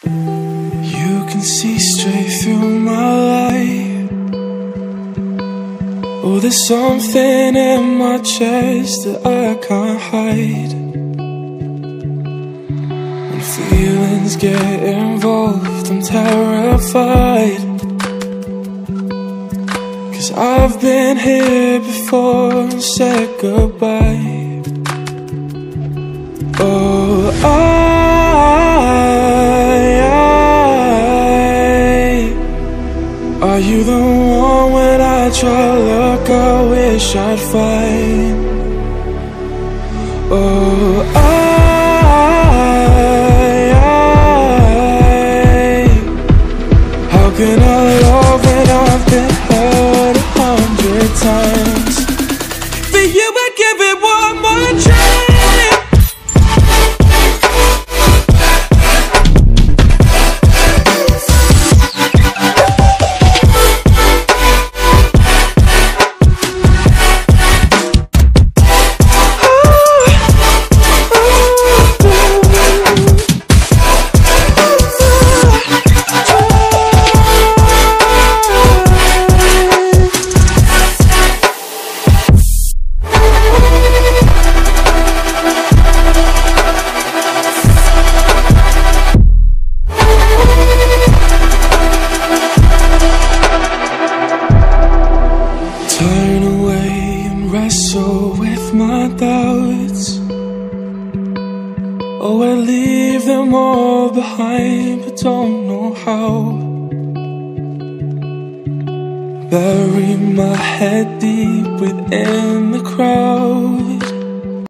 You can see straight through my light. Oh, there's something in my chest that I can't hide. When feelings get involved, I'm terrified. 'Cause I've been here before and said goodbye. Oh, are you the one when I try to look I wish I'd find? Oh, how can I love when I've been hurt 100 times? For you I'd give it one more try. Turn away and wrestle with my doubts. Oh, I leave them all behind, but don't know how. Bury my head deep within the crowd.